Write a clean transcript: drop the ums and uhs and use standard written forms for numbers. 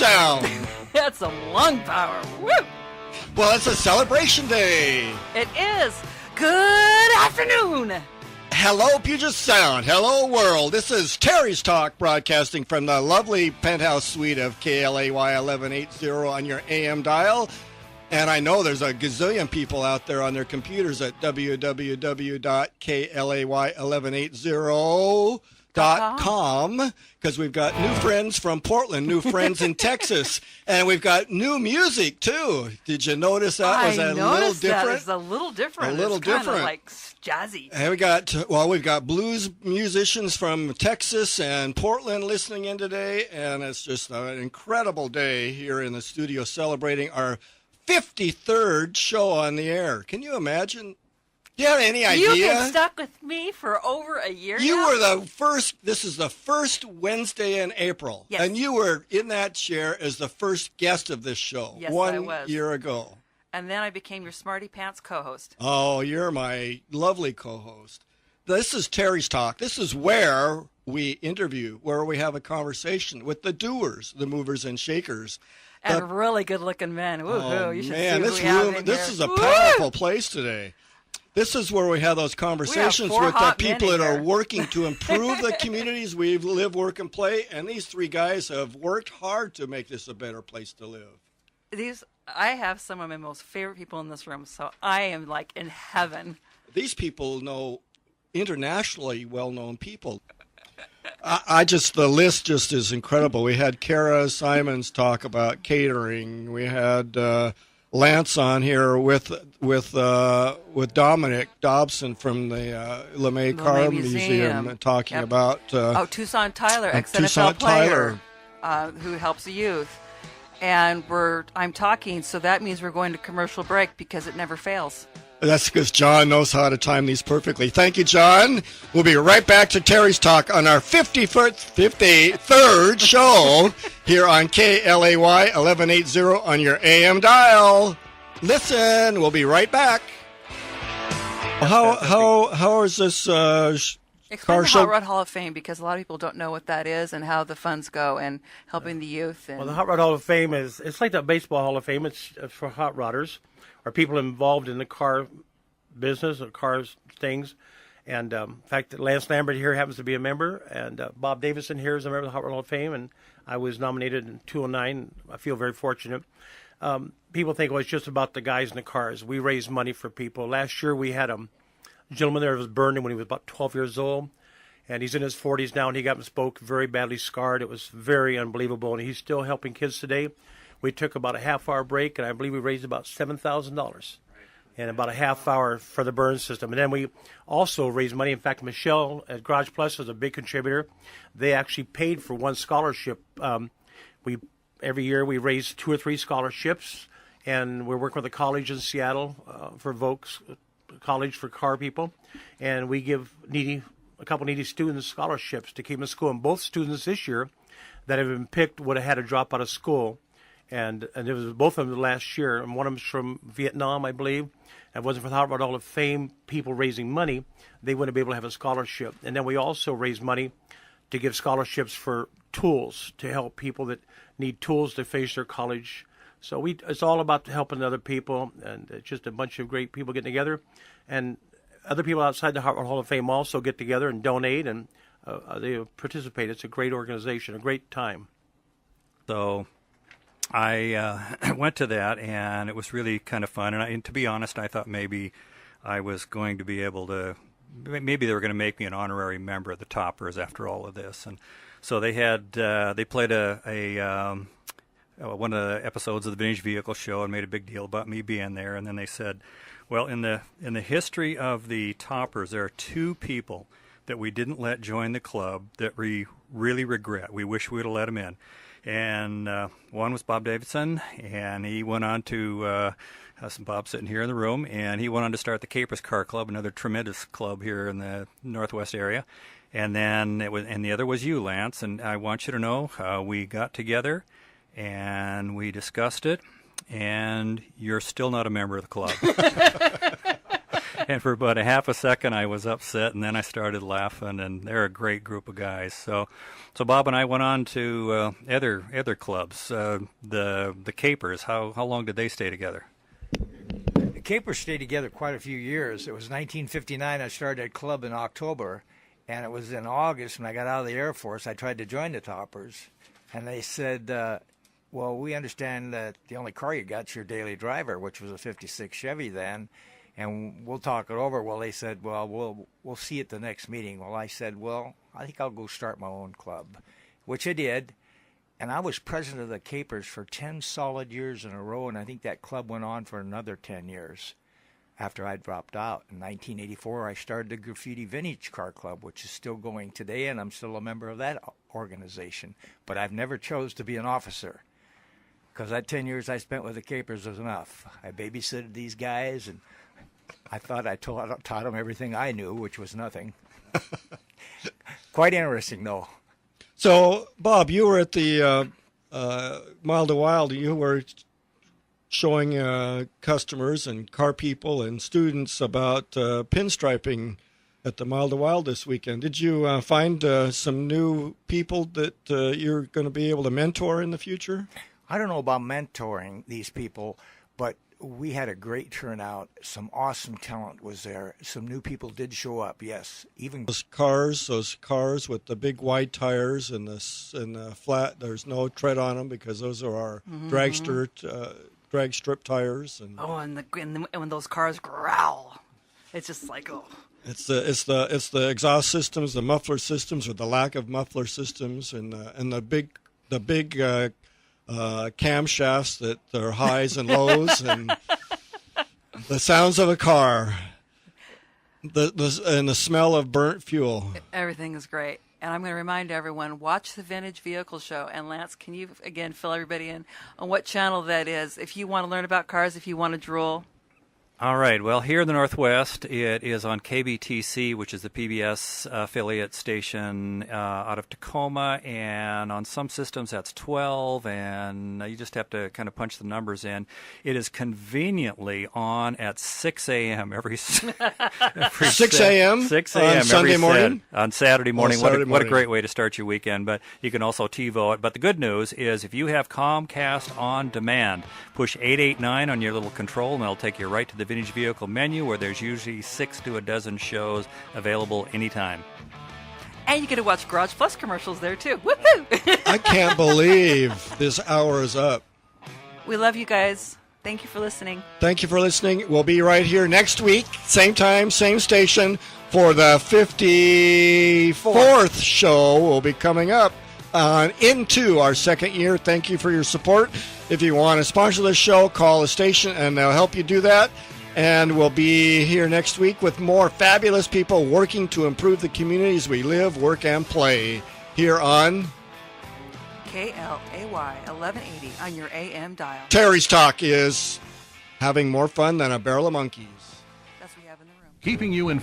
sound. That's a lung power. Woo! Well, it's a celebration day. It is. Good afternoon. Hello, Puget Sound. Hello, world. This is Terry's Talk broadcasting from the lovely penthouse suite of KLAY 1180 on your AM dial. And I know there's a gazillion people out there on their computers at www.KLAY1180.com because we've got new friends from Portland, new friends in Texas, and we've got new music too. Did you notice that? Was that a little different? That is a little different. A little it's kinda different. Like jazzy. And we've got blues musicians from Texas and Portland listening in today, and it's just an incredible day here in the studio celebrating our 53rd show on the air. Can you imagine? Do you have any idea? You've been stuck with me for over a year You now? were the first, this is the first Wednesday in April. Yes. And you were in that chair as the first guest of this show. Yes, I one was. year ago. And then I became your Smarty Pants co-host. Oh, you're my lovely co-host. This is Terry's Talk. This is where we interview, where we have a conversation with the doers, the movers and shakers. And really good-looking men. Woo-hoo. Oh, You should man, see this who we have room, in this here. is a Woo! powerful place today. This is where we have those conversations four with the hot men people in that are here. working to improve the communities we live, work, and play. And these three guys have worked hard to make this a better place to live. I have some of my most favorite people in this room, so I am like in heaven. These people know internationally well-known people. The list just is incredible. We had Kara Simons talk about catering. We had Lance on here with Dominic Dobson from the LeMay Car Museum talking about Tucson Tyler, ex-NFL Tucson player, who helps the youth. And I'm talking, so that means we're going to commercial break because it never fails. That's because John knows how to time these perfectly. Thank you, John. We'll be right back to Terry's Talk on our 53rd show here on KLAY 1180 on your AM dial. We'll be right back. How is this Explain car the show? Hot Rod Hall of Fame, because a lot of people don't know what that is and how the funds go and helping the youth. And Well, the Hot Rod Hall of Fame it's like the Baseball Hall of Fame. It's for hot rodders or people involved in the car business or cars things. And in fact, Lance Lambert here happens to be a member, and Bob Davison here is a member of the Hot Rod Hall of Fame, and I was nominated in 2009. I feel very fortunate. People think, well, it's just about the guys in the cars. We raise money for people. Last year we had a gentleman there who was burned when he was about 12 years old, and he's in his 40s now, and he got bespoke, very badly scarred. It was very unbelievable, and he's still helping kids today. We took about a half-hour break, and I believe we raised about $7,000 and about a half hour for the burn system. And then we also raised money. In fact, Michelle at Garage Plus is a big contributor. They actually paid for one scholarship. Every year we raise 2 or 3 scholarships, and we're working with a college in Seattle for Vokes College for car people, and we give a couple needy students scholarships to keep them in school. And both students this year that have been picked would have had to drop out of school, and it was both of them last year. And one of them's from Vietnam, I believe. And if it wasn't for the Hot Rod Hall of Fame people raising money, they wouldn't be able to have a scholarship. And then we also raise money to give scholarships for tools to help people that need tools to finish their college. So it's all about helping other people, and it's just a bunch of great people getting together. And other people outside the Hot Rod Hall of Fame also get together and donate, and they participate. It's a great organization, a great time. So I went to that, and it was really kind of fun. And to be honest, I thought maybe I was going to be able to, maybe they were going to make me an honorary member of the Toppers after all of this. And so they played one of the episodes of the Vintage Vehicle Show and made a big deal about me being there. And then they said, well, in the history of the Toppers, there are 2 people that we didn't let join the club that we really regret. We wish we would have let them in. And one was Bob Davidson, and he went on to some Bob sitting here in the room, and he went on to start the Capers Car Club, another tremendous club here in the Northwest area. And then the other was you, Lance. And I want you to know we got together and we discussed it, and you're still not a member of the club. And for about a half a second, I was upset, and then I started laughing. And they're a great group of guys. So Bob and I went on to other clubs. The Capers. How long did they stay together? The Capers stayed together quite a few years. It was 1959. I started a club in October, and it was in August when I got out of the Air Force. I tried to join the Toppers, and they said, well, we understand that the only car you got's your daily driver, which was a 56 Chevy then, and we'll talk it over. Well, they said, well, we'll see at the next meeting. Well, I said, well, I think I'll go start my own club, which I did. And I was president of the Capers for 10 solid years in a row, and I think that club went on for another 10 years after I dropped out. In 1984, I started the Graffiti Vintage Car Club, which is still going today, and I'm still a member of that organization. But I've never chose to be an officer, because that 10 years I spent with the Capers was enough. I babysitted these guys, and I thought I taught them everything I knew, which was nothing. Quite interesting, though. So, Bob, you were at the Mile to Wild. You were showing customers and car people and students about pinstriping at the Mile to Wild this weekend. Did you find some new people that you're going to be able to mentor in the future? I don't know about mentoring these people, but we had a great turnout. Some awesome talent was there. Some new people did show up, yes. Even those cars with the big wide tires and the flat, there's no tread on them because those are our drag strip tires. And and when those cars growl, it's just like, oh. It's the exhaust systems, the muffler systems, or the lack of muffler systems, and the big camshafts that are highs and lows, and the sounds of a car, and the smell of burnt fuel. Everything is great. And I'm going to remind everyone, watch the Vintage Vehicle Show. And Lance, can you, again, fill everybody in on what channel that is? If you want to learn about cars, if you want to drool. All right. Well, here in the Northwest, it is on KBTC, which is the PBS affiliate station out of Tacoma. And on some systems, that's 12. And you just have to kind of punch the numbers in. It is conveniently on at 6 a.m. every 6 a.m.? 6 a.m. on Sunday morning? On Saturday morning. Saturday What a morning. great way to start your weekend. But you can also TiVo it. But the good news is if you have Comcast On Demand, push 889 on your little control, and it'll take you right to the Vintage Vehicle menu, where there's usually 6 to a dozen shows available anytime. And you get to watch Garage Plus commercials there, too. Woohoo! I can't believe this hour is up. We love you guys. Thank you for listening. Thank you for listening. We'll be right here next week, same time, same station, for the 54th show. Will be coming up into our second year. Thank you for your support. If you want to sponsor this show, call the station and they'll help you do that. And we'll be here next week with more fabulous people working to improve the communities we live, work, and play here on KLAY 1180 on your AM dial. Terry's Talk is having more fun than a barrel of monkeys. That's what we have in the room. Keeping you in